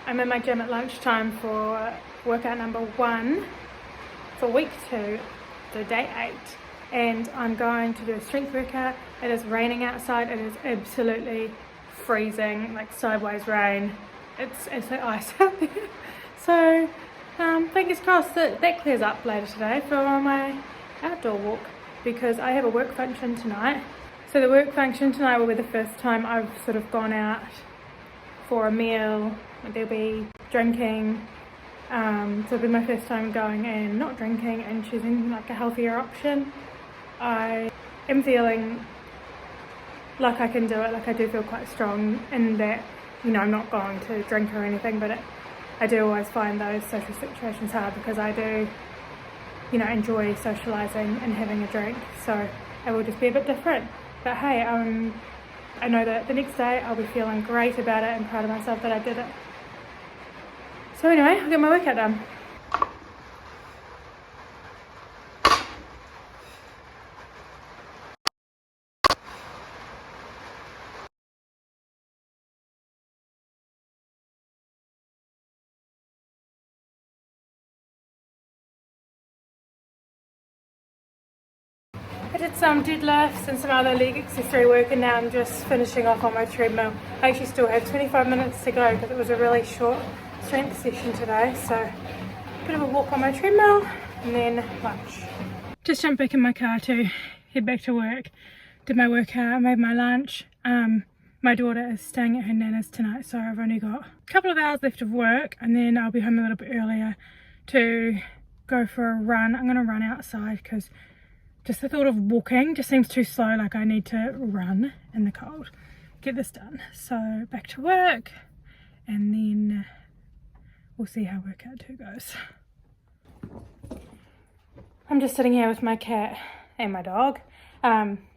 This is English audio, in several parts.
I'm in my gym at lunchtime for workout number 1 for week 2, so day 8, and I'm going to do a strength workout. It is raining outside. It is absolutely freezing, like sideways rain. It's like ice out there. So fingers crossed that clears up later today for my outdoor walk, because I have a work function tonight. So the work function tonight will be the first time I've sort of gone out for a meal. There'll be drinking, so it'll be my first time going and not drinking and choosing like a healthier option. I am feeling like I can do it, like I do feel quite strong in that, I'm not going to drink or anything, but I do always find those social situations hard because I do, enjoy socialising and having a drink, so it will just be a bit different. But hey, I know that the next day I'll be feeling great about it and proud of myself that I did it. So anyway, I'll get my workout done. I did some deadlifts and some other leg accessory work, and now I'm just finishing off on my treadmill. I actually still have 25 minutes to go because it was a really short strength session today, so a bit of a walk on my treadmill and then lunch. Just jumped back in my car to head back to work. Did my workout, made my lunch. My daughter is staying at her nana's tonight, so I've only got a couple of hours left of work, and then I'll be home a little bit earlier to go for a run. I'm going to run outside because just the thought of walking just seems too slow, like I need to run in the cold, get this done. So back to work, and then we'll see how workout 2 goes. I'm just sitting here with my cat and my dog,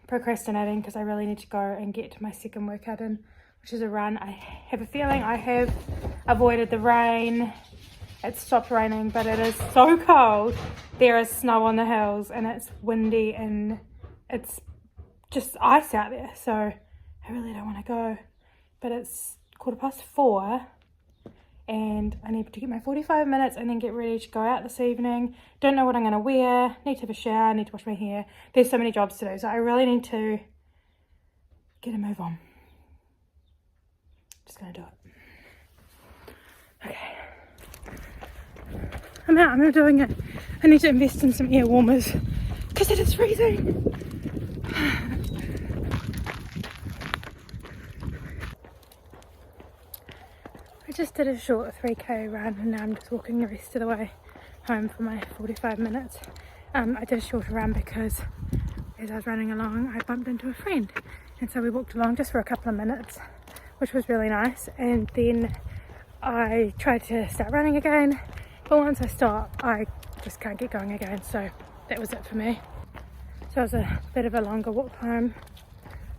procrastinating because I really need to go and get my second workout in, which is a run. I have a feeling I have avoided the rain. It's stopped raining, but it is so cold. There is snow on the hills and it's windy and it's just ice out there, so I really don't want to go. But it's 4:15 and I need to get my 45 minutes and then get ready to go out this evening. Don't know what I'm going to wear, need to have a shower, need to wash my hair. There's so many jobs to do, so I really need to get a move on. Just going to do it. Okay. I'm out, I'm not doing it. I need to invest in some air warmers because it is freezing. I just did a short 3k run and now I'm just walking the rest of the way home for my 45 minutes. I did a shorter run because as I was running along I bumped into a friend, and so we walked along just for a couple of minutes, which was really nice, and then I tried to start running again, but once I stop I just can't get going again, so that was it for me. So it was a bit of a longer walk home,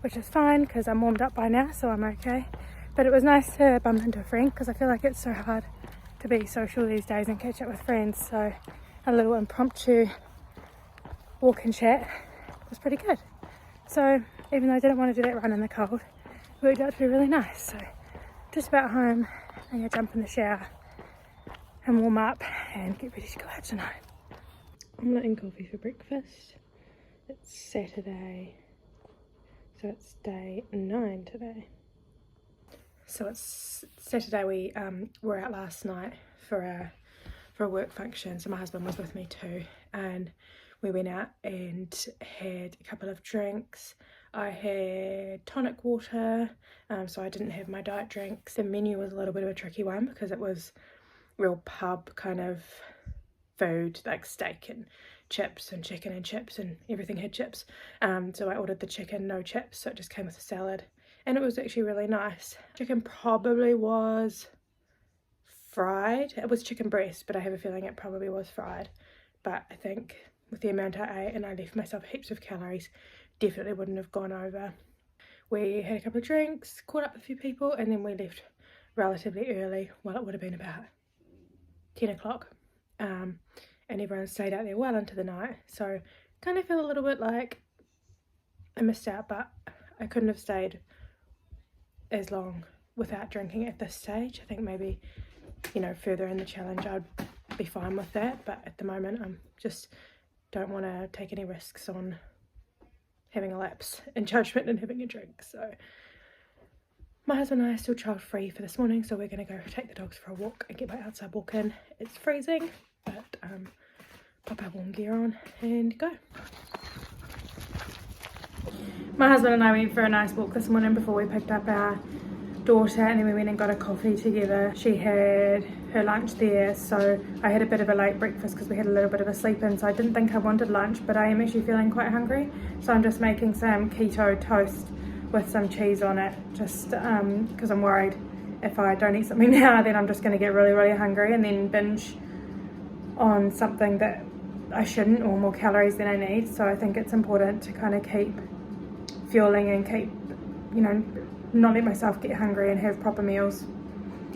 which is fine because I'm warmed up by now, so I'm okay. But it was nice to bump into a friend because I feel like it's so hard to be social these days and catch up with friends, so a little impromptu walk and chat was pretty good. So even though I didn't want to do that run in the cold, it worked out to be really nice. So just about home, I'm going to jump in the shower and warm up and get ready to go out tonight. Omelette and coffee for breakfast. It's Saturday, so it's day 9 today. So it's Saturday. We were out last night for a work function, so my husband was with me too, and we went out and had a couple of drinks. I had tonic water, so I didn't have my diet drinks. The menu was a little bit of a tricky one because it was real pub kind of food, like steak and chips and chicken and chips, and everything had chips. So I ordered the chicken, no chips, so it just came with a salad. And it was actually really nice. Chicken probably was fried. It was chicken breast, but I have a feeling it probably was fried. But I think with the amount I ate, and I left myself heaps of calories, definitely wouldn't have gone over. We had a couple of drinks, caught up with a few people, and then we left relatively early. Well, it would have been about 10 o'clock. And everyone stayed out there well into the night. So kind of feel a little bit like I missed out, but I couldn't have stayed as long without drinking at this stage. I think maybe you know, further in the challenge, I'd be fine with that. But at the moment, I'm just don't want to take any risks on having a lapse in judgment and having a drink. So my husband and I are still child free for this morning, so we're going to go take the dogs for a walk and get my outside walk in. It's freezing, but pop our warm gear on and go. My husband and I went for a nice walk this morning before we picked up our daughter, and then we went and got a coffee together. She had her lunch there, so I had a bit of a late breakfast because we had a little bit of a sleep in, so I didn't think I wanted lunch, but I am actually feeling quite hungry, so I'm just making some keto toast with some cheese on it, just because I'm worried if I don't eat something now, then I'm just going to get really hungry and then binge on something that I shouldn't, or more calories than I need. So I think it's important to kind of keep fueling and keep, you know, not let myself get hungry and have proper meals.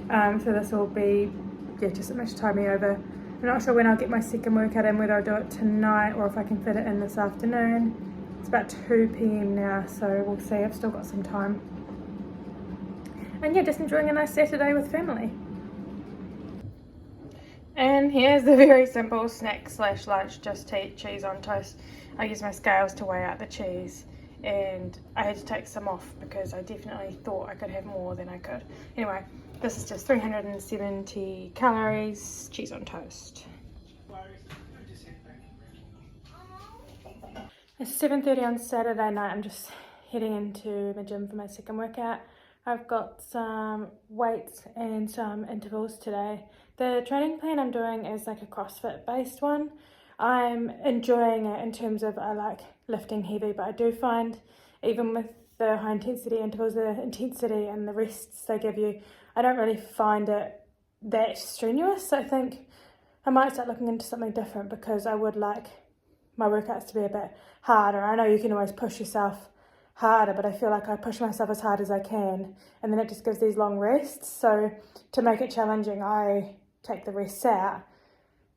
So this will be, just much time me over. I'm not sure when I'll get my second workout in, whether I'll do it tonight or if I can fit it in this afternoon. It's about 2 p.m. now, so we'll see. I've still got some time. And yeah, just enjoying a nice Saturday with family. And here's the very simple snack / lunch, just to eat cheese on toast. I use my scales to weigh out the cheese, and I had to take some off because I definitely thought I could have more than I could. Anyway, this is just 370 calories, cheese on toast. It's 7:30 on Saturday night. I'm just heading into the gym for my second workout. I've got some weights and some intervals today. The training plan I'm doing is like a CrossFit based one. I'm enjoying it in terms of I like lifting heavy, but I do find even with the high intensity intervals, the intensity and the rests they give you, I don't really find it that strenuous. I think I might start looking into something different because I would like my workouts to be a bit harder. I know you can always push yourself harder, but I feel like I push myself as hard as I can, and then it just gives these long rests. So to make it challenging, I take the rests out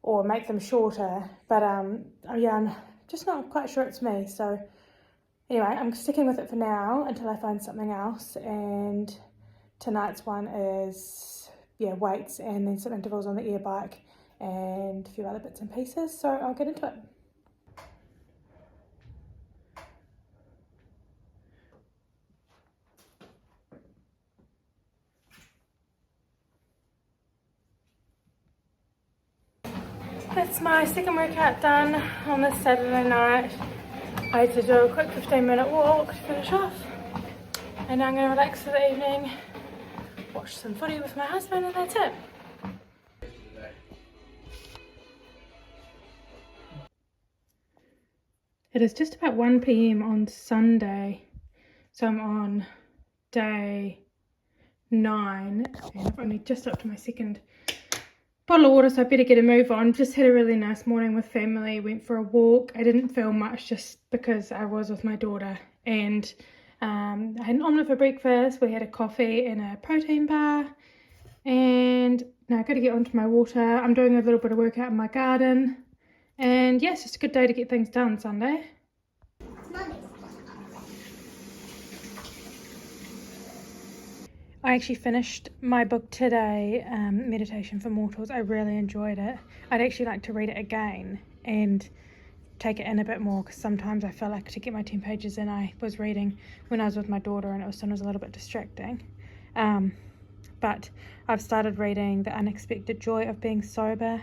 or make them shorter. But yeah, I'm just not quite sure it's me. So anyway, I'm sticking with it for now until I find something else. And tonight's one is weights and then some intervals on the air bike and a few other bits and pieces. So I'll get into it. That's my second workout done on this Saturday night. I had to do a quick 15-minute walk to finish off, and now I'm going to relax for the evening, watch some footy with my husband, and that's it. It is just about 1 p.m. on Sunday, so I'm on day 9 and I've only just up to my second bottle of water, so I better get a move on. Just had a really nice morning with family, went for a walk. I didn't film much just because I was with my daughter, and I had an omelette for breakfast. We had a coffee and a protein bar, and now I've got to get onto my water. I'm doing a little bit of workout in my garden, and yeah, it's just a good day to get things done Sunday. I actually finished my book today, Meditation for Mortals. I really enjoyed it. I'd actually like to read it again and take it in a bit more, because sometimes I feel like to get my 10 pages in, I was reading when I was with my daughter and it was sometimes a little bit distracting. But I've started reading The Unexpected Joy of Being Sober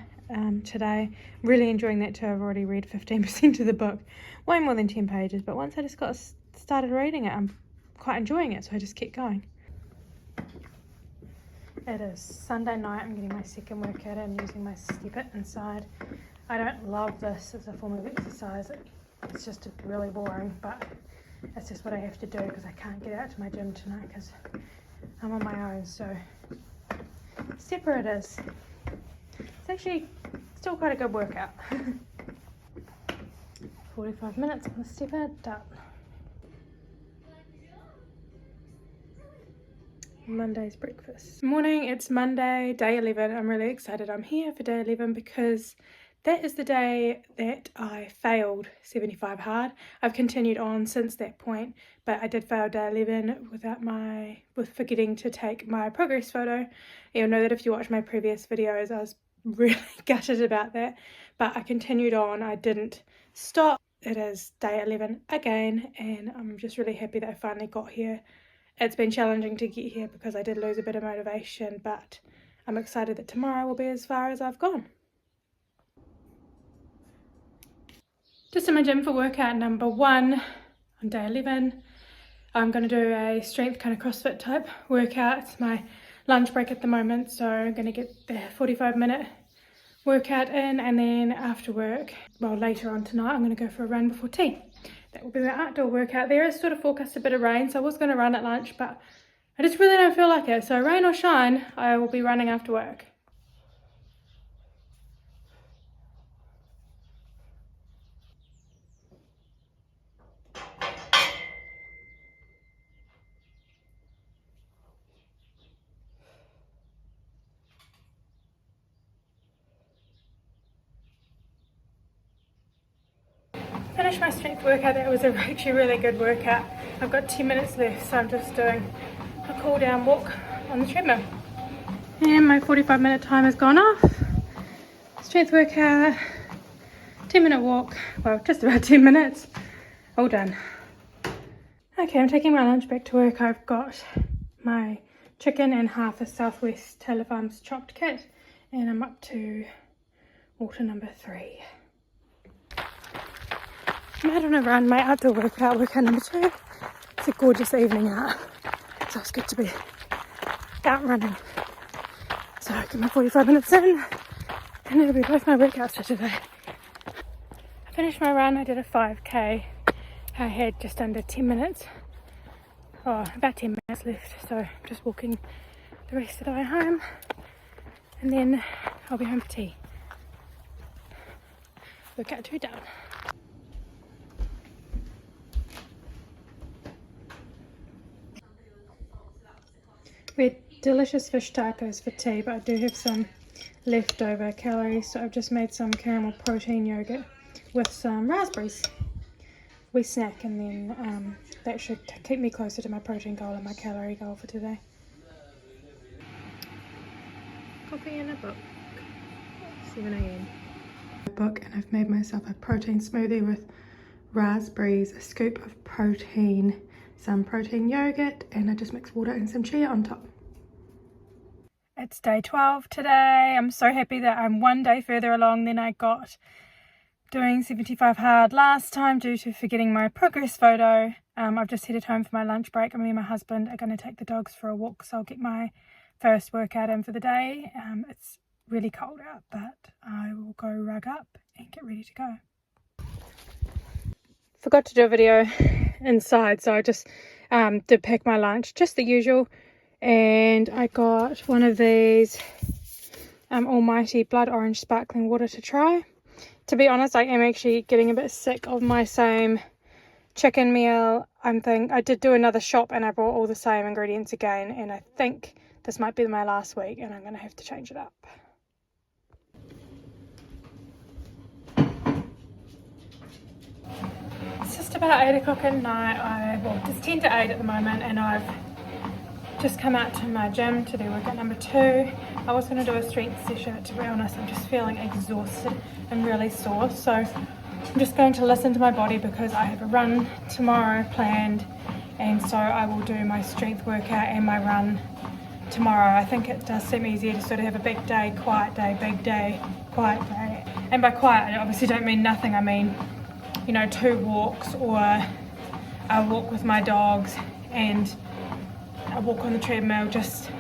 today. Really enjoying that too. I've already read 15% of the book, way more than 10 pages, but once I just got started reading it, I'm quite enjoying it, so I just kept going. It is Sunday night. I'm getting my second workout in using my step it inside. I don't love this as a form of exercise. It's just really boring, but it's just what I have to do because I can't get out to my gym tonight because I'm on my own. So stepper it is. It's actually still quite a good workout. 45 minutes on the stepper, done. Monday's breakfast. Morning, it's Monday, day 11. I'm really excited I'm here for day 11 because that is the day that I failed 75 hard. I've continued on since that point, but I did fail day 11 with forgetting to take my progress photo. You'll know that if you watch my previous videos, I was really gutted about that, but I continued on. I didn't stop. It is day 11 again, and I'm just really happy that I finally got here. It's been challenging to get here because I did lose a bit of motivation, but I'm excited that tomorrow will be as far as I've gone. Just in my gym for workout number 1 on day 11. I'm going to do a strength kind of CrossFit type workout. It's my lunch break at the moment, so I'm going to get the 45-minute workout in, and then after work, well later on tonight, I'm going to go for a run before tea. That will be my outdoor workout. There is sort of forecast a bit of rain, so I was going to run at lunch, but I just really don't feel like it. So rain or shine, I will be running after work. Finished my strength workout. That was actually a really good workout. I've got 10 minutes left, so I'm just doing a cool down walk on the treadmill. And my 45-minute time has gone off. Strength workout, 10-minute walk, well just about 10 minutes, all done. Okay, I'm taking my lunch back to work. I've got my chicken and half a Southwest Taylor Farms chopped kit, and I'm up to water number 3. I'm out on a run, my outdoor workout number 2. It's a gorgeous evening out, so it's good to be out running. So I get my 45 minutes in, and it'll be both my workouts for today. I finished my run. I did a 5k. I had just under 10 minutes, about 10 minutes left, so I'm just walking the rest of the way home, and then I'll be home for tea. Workout 2 done. We had delicious fish tacos for tea, but I do have some leftover calories, so I've just made some caramel protein yogurt with some raspberries. We snack, and then that should keep me closer to my protein goal and my calorie goal for today. Coffee and a book. 7 a.m. Book, and I've made myself a protein smoothie with raspberries, a scoop of protein, some protein yogurt, and I just mix water and some chia on top. It's day 12 today. I'm so happy that I'm one day further along than I got doing 75 hard last time due to forgetting my progress photo. I've just headed home for my lunch break, and me and my husband are going to take the dogs for a walk, so I'll get my first workout in for the day. It's really cold out, but I will go rug up and get ready to go. Forgot to do a video inside, so I just did pack my lunch, just the usual, and I got one of these almighty blood orange sparkling water to try. To be honest, I am actually getting a bit sick of my same chicken meal. I did do another shop and I brought all the same ingredients again, and I think this might be my last week and I'm going to have to change it up. It's just about 8 o'clock at night. It's 10 to 8 at the moment, and I've just come out to my gym to do workout number 2. I was going to do a strength session, but to be honest, I'm just feeling exhausted and really sore. So I'm just going to listen to my body because I have a run tomorrow planned, and so I will do my strength workout and my run tomorrow. I think it does seem easier to sort of have a big day, quiet day, big day, quiet day. And by quiet, I obviously don't mean nothing. I mean, 2 walks, or a walk with my dogs and a walk on the treadmill, just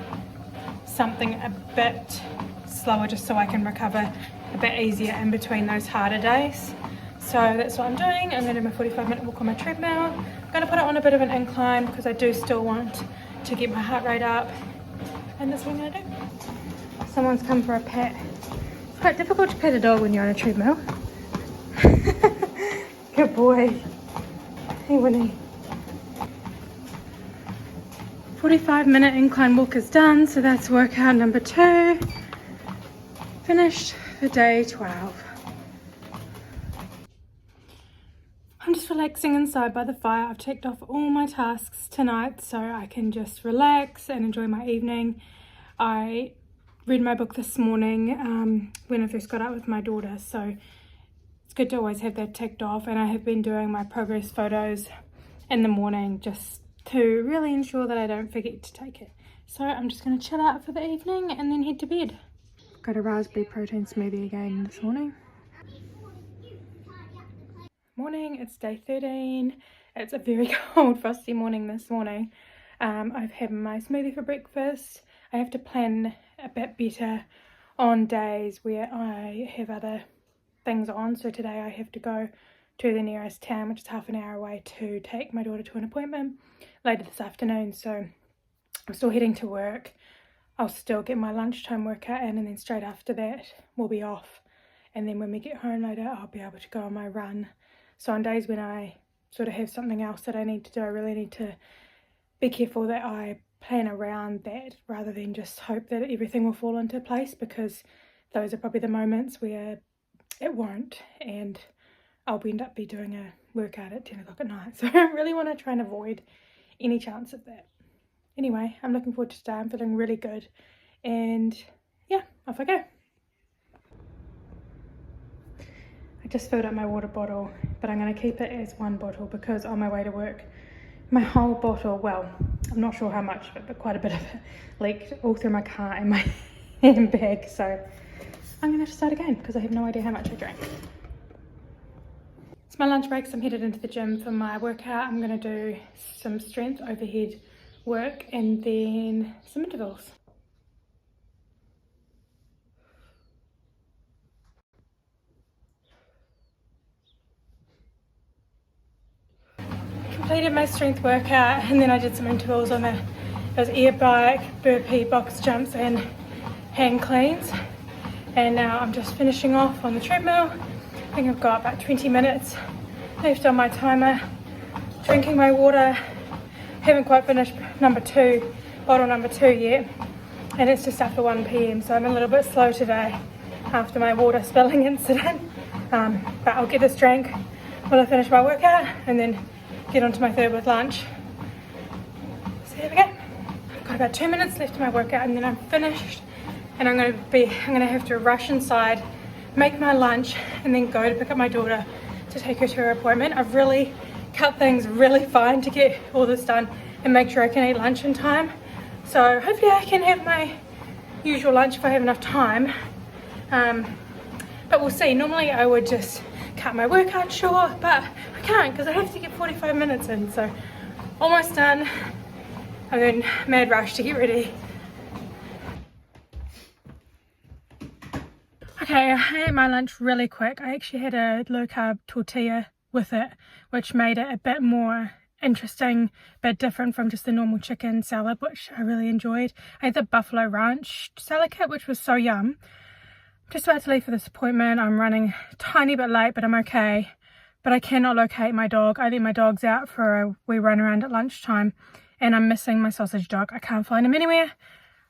something a bit slower, just so I can recover a bit easier in between those harder days. So that's what I'm doing. I'm going to do my 45-minute walk on my treadmill. I'm going to put it on a bit of an incline because I do still want to get my heart rate up, and that's what I'm going to do. Someone's come for a pet. It's quite difficult to pet a dog when you're on a treadmill. Good boy. Hey, Winnie. 45-minute incline walk is done, so that's workout number 2. Finished for day 12. I'm just relaxing inside by the fire. I've checked off all my tasks tonight so I can just relax and enjoy my evening. I read my book this morning when I first got up with my daughter, so it's good to always have that ticked off, and I have been doing my progress photos in the morning just to really ensure that I don't forget to take it. So I'm just going to chill out for the evening and then head to bed. Got a raspberry protein smoothie again this morning. Morning, it's day 13. It's a very cold, frosty morning this morning. I've had my smoothie for breakfast. I have to plan a bit better on days where I have other things on. So today I have to go to the nearest town, which is half an hour away, to take my daughter to an appointment later this afternoon. So I'm still heading to work. I'll still get my lunchtime workout in, and then straight after that we'll be off. And then when we get home later, I'll be able to go on my run. So on days when I sort of have something else that I need to do, I really need to be careful that I plan around that rather than just hope that everything will fall into place, because those are probably the moments where it won't, and I'll end up doing a workout at 10 o'clock at night. So I really want to try and avoid any chance of that. Anyway, I'm looking forward to today. I'm feeling really good, and yeah, off I go. I just filled up my water bottle, but I'm going to keep it as one bottle because on my way to work, my whole bottle, well, I'm not sure how much of it, but quite a bit of it leaked all through my car and my handbag. So I'm going to have to start again because I have no idea how much I drank. It's my lunch break, so I'm headed into the gym for my workout. I'm going to do some strength overhead work and then some intervals. Completed my strength workout, and then I did some intervals on those air bike, burpee, box jumps and hand cleans. And now I'm just finishing off on the treadmill. I think I've got about 20 minutes left on my timer. Drinking my water. Haven't quite finished bottle number two yet, and it's just after 1 p.m, so I'm a little bit slow today after my water spilling incident. But I'll get this drank while I finish my workout and then get onto my third with lunch. So here we go. I've got about 2 minutes left of my workout and then I'm finished, and I'm gonna have to rush inside, make my lunch, and then go to pick up my daughter to take her to her appointment. I've really cut things really fine to get all this done and make sure I can eat lunch in time. So hopefully I can have my usual lunch if I have enough time. But we'll see. Normally I would just cut my workout short, but I can't because I have to get 45 minutes in. So almost done. I'm in mad rush to get ready. Okay, I ate my lunch really quick. I actually had a low carb tortilla with it, which made it a bit more interesting, but different from just the normal chicken salad, which I really enjoyed. I had the Buffalo Ranch salad kit, which was so yum. Just about to leave for this appointment. I'm running a tiny bit late, but I'm okay. But I cannot locate my dog. I let my dogs out for a wee run around at lunchtime, and I'm missing my sausage dog. I can't find him anywhere,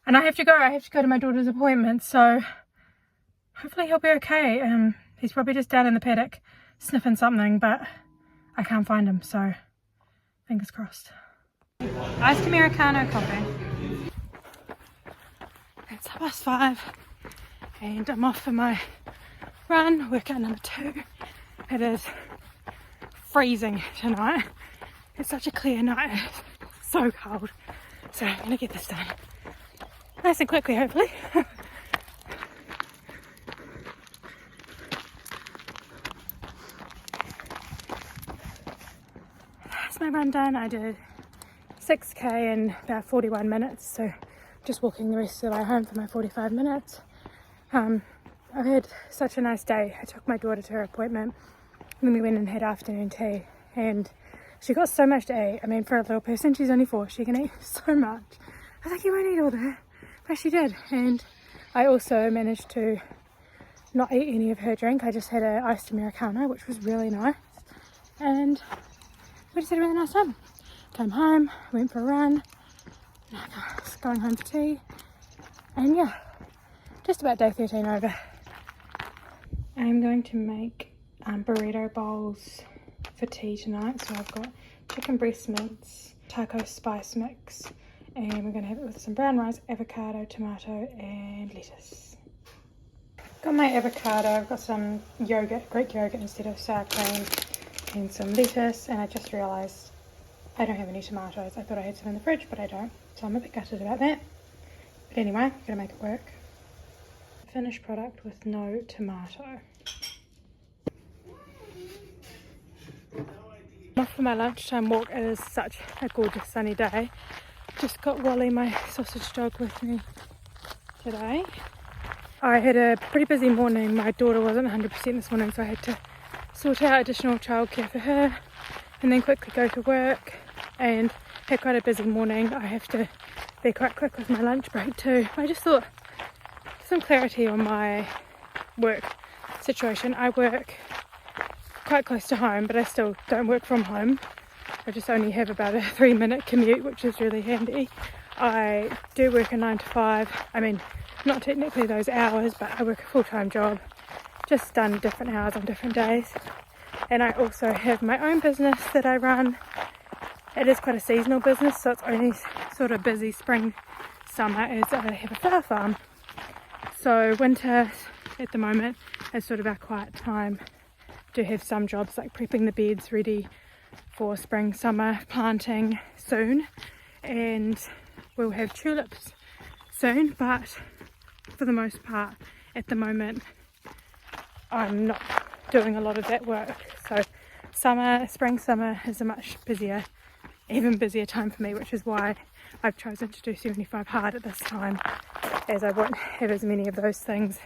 and I have to go to my daughter's appointment, so hopefully he'll be okay. He's probably just down in the paddock sniffing something, but I can't find him, so fingers crossed. Iced Americano coffee. It's 5:30 and I'm off for my run, workout number 2. It is freezing tonight. It's such a clear night. It's so cold. So I'm gonna get this done nice and quickly, hopefully. My run done. I did 6k in about 41 minutes, so just walking the rest of the way home for my 45 minutes. I've had such a nice day. I took my daughter to her appointment, and then we went and had afternoon tea, and she got so much to eat. I mean, for a little person, she's only 4, she can eat so much. I was like, you won't eat all that, but she did. And I also managed to not eat any of her drink. I just had an iced Americano, which was really nice, and we just had a really nice time. Came home, went for a run, now going home for tea, and yeah, just about day 13 over. I'm going to make burrito bowls for tea tonight. So I've got chicken breast mince, taco spice mix, and we're going to have it with some brown rice, avocado, tomato and lettuce. Got my avocado, I've got some yogurt, Greek yogurt instead of sour cream, and some lettuce, and I just realised I don't have any tomatoes. I thought I had some in the fridge, but I don't, so I'm a bit gutted about that. But anyway, I'm going to make it work. Finished product with no tomato. I'm off for my lunchtime walk. It is such a gorgeous sunny day. Just got Wally, my sausage dog, with me today. I had a pretty busy morning. My daughter wasn't 100% this morning, so I had to sort out additional childcare for her and then quickly go to work, and had quite a busy morning. I have to be quite quick with my lunch break too. I just thought some clarity on my work situation. I work quite close to home, but I still don't work from home. I just only have about a 3-minute commute, which is really handy. I do work a 9 to 5. I mean, not technically those hours, but I work a full-time job, just done different hours on different days. And I also have my own business that I run. It is quite a seasonal business, so it's only sort of busy spring, summer, as I have a flower farm. So winter at the moment is sort of our quiet time. Do have some jobs like prepping the beds ready for spring, summer planting soon, and we'll have tulips soon, but for the most part at the moment I'm not doing a lot of that work. So spring, summer is a much busier, even busier time for me, which is why I've chosen to do 75 hard at this time, as I won't have as many of those things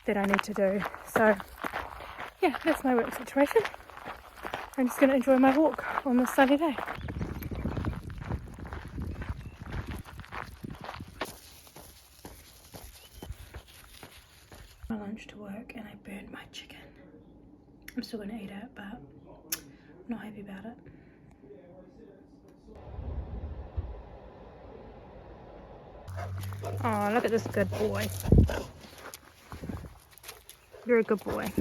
that I need to do. So yeah, that's my work situation. I'm just going to enjoy my walk on this sunny day. My lunch to work and I burnt my chicken. I'm still going to eat it, but I'm not happy about it. Oh, look at this good boy. You're a good boy.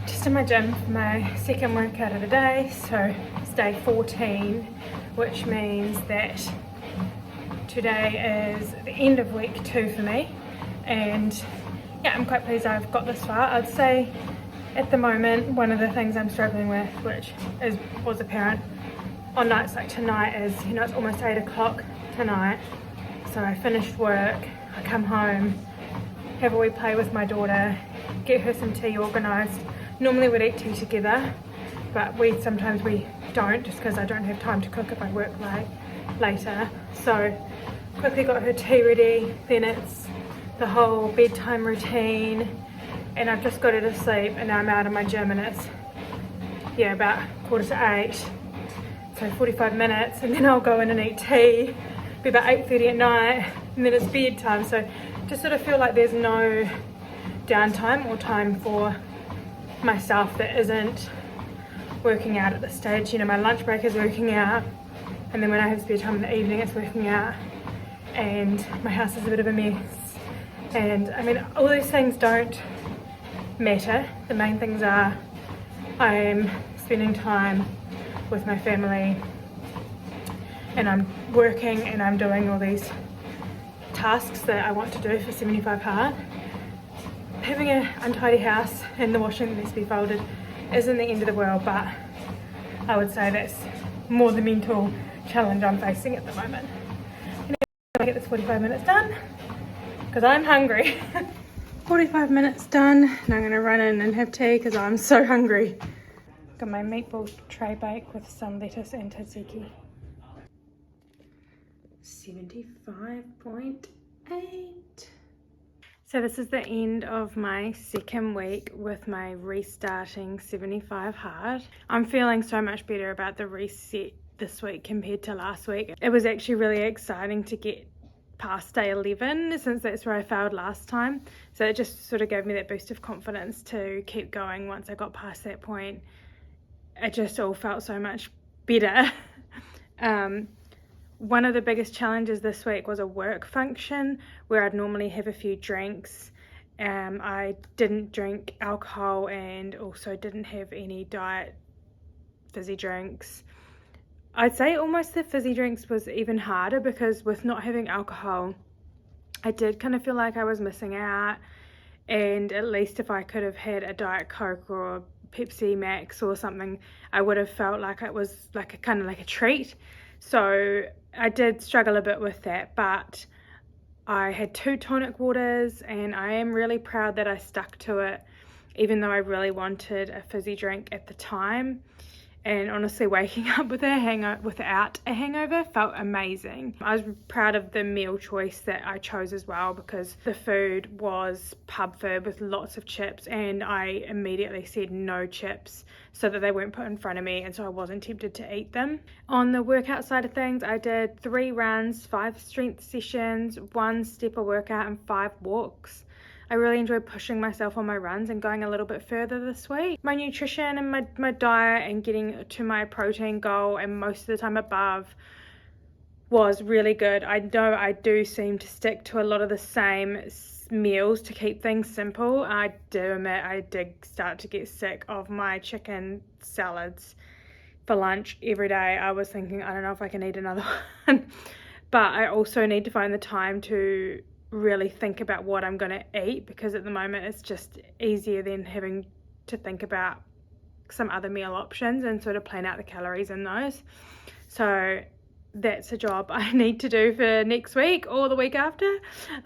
Just in my gym for my second workout of the day. So it's day 14, which means that today is the end of week 2 for me. And yeah, I'm quite pleased I've got this far. I'd say at the moment, one of the things I'm struggling with, which was apparent on nights like tonight, is, you know, it's almost 8 o'clock tonight. So I finished work, I come home, have a wee play with my daughter, get her some tea organised. Normally we'd eat tea together, but sometimes we don't, just because I don't have time to cook if I work later. So quickly got her tea ready, then it's the whole bedtime routine, and I've just got her to sleep, and now I'm out of my gym, and it's about 7:45, so 45 minutes, and then I'll go in and eat tea. Be about 8:30 at night, and then it's bedtime. So just sort of feel like there's no downtime or time for myself that isn't working out at this stage. You know, my lunch break is working out, and then when I have spare time in the evening it's working out, and my house is a bit of a mess. And I mean, all these things don't matter. The main things are I'm spending time with my family, and I'm working, and I'm doing all these tasks that I want to do for 75 hard. Having an untidy house and the washing that needs to be folded isn't the end of the world, but I would say that's more the mental challenge I'm facing at the moment. And I'm gonna get this 45 minutes done because I'm hungry. 45 minutes done, and I'm gonna run in and have tea because I'm so hungry. Got my meatball tray bake with some lettuce and tzatziki. 75.8. So this is the end of my second week with my restarting 75 hard. I'm feeling so much better about the reset this week compared to last week. It was actually really exciting to get past day 11, since that's where I failed last time. So it just sort of gave me that boost of confidence to keep going. Once I got past that point, it just all felt so much better. One of the biggest challenges this week was a work function where I'd normally have a few drinks I didn't drink alcohol and also didn't have any diet fizzy drinks. I'd say almost the fizzy drinks was even harder, because with not having alcohol, I did kind of feel like I was missing out, and at least if I could have had a Diet Coke or a Pepsi Max or something, I would have felt like it was like a kind of like a treat. So I did struggle a bit with that, but I had 2 tonic waters, and I am really proud that I stuck to it, even though I really wanted a fizzy drink at the time. And honestly, waking up with without a hangover felt amazing. I was proud of the meal choice that I chose as well, because the food was pub food with lots of chips, and I immediately said no chips so that they weren't put in front of me, and so I wasn't tempted to eat them. On the workout side of things, I did 3 runs, 5 strength sessions, 1 stepper workout, and 5 walks. I really enjoyed pushing myself on my runs and going a little bit further this week. My nutrition and my diet and getting to my protein goal, and most of the time above, was really good. I know I do seem to stick to a lot of the same meals to keep things simple. I do admit I did start to get sick of my chicken salads for lunch every day. I was thinking, I don't know if I can eat another one. But I also need to find the time to really think about what I'm going to eat, because at the moment it's just easier than having to think about some other meal options and sort of plan out the calories in those. So that's a job I need to do for next week or the week after.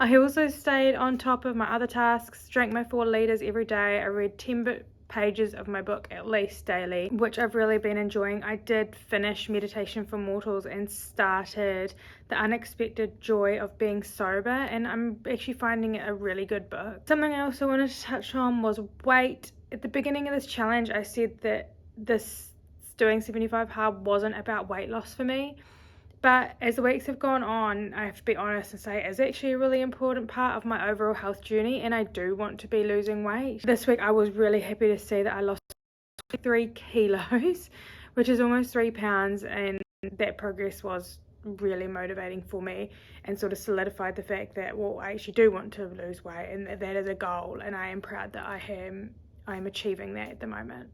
I also stayed on top of my other tasks, drank my 4 litres every day. I read 10 pages of my book at least daily, which I've really been enjoying. I did finish Meditation for Mortals and started The Unexpected Joy of Being Sober, and I'm actually finding it a really good book. Something I also wanted to touch on was weight. At the beginning of this challenge, I said that this doing 75 hard wasn't about weight loss for me. But as the weeks have gone on, I have to be honest and say it's actually a really important part of my overall health journey, and I do want to be losing weight. This week I was really happy to see that I lost 3 kilos, which is almost 3 pounds, and that progress was really motivating for me and sort of solidified the fact that, well, I actually do want to lose weight, and that is a goal, and I am proud that I am achieving that at the moment.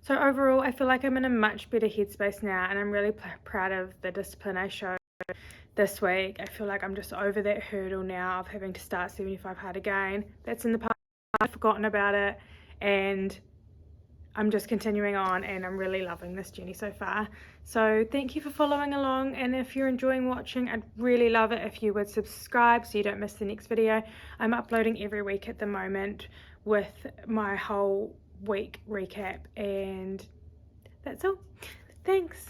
So overall, I feel like I'm in a much better headspace now, and I'm really proud of the discipline I showed this week. I feel like I'm just over that hurdle now of having to start 75 hard again. That's in the past. I've forgotten about it, and I'm just continuing on, and I'm really loving this journey so far. So thank you for following along, and if you're enjoying watching, I'd really love it if you would subscribe so you don't miss the next video. I'm uploading every week at the moment with my whole week recap, and that's all. Thanks.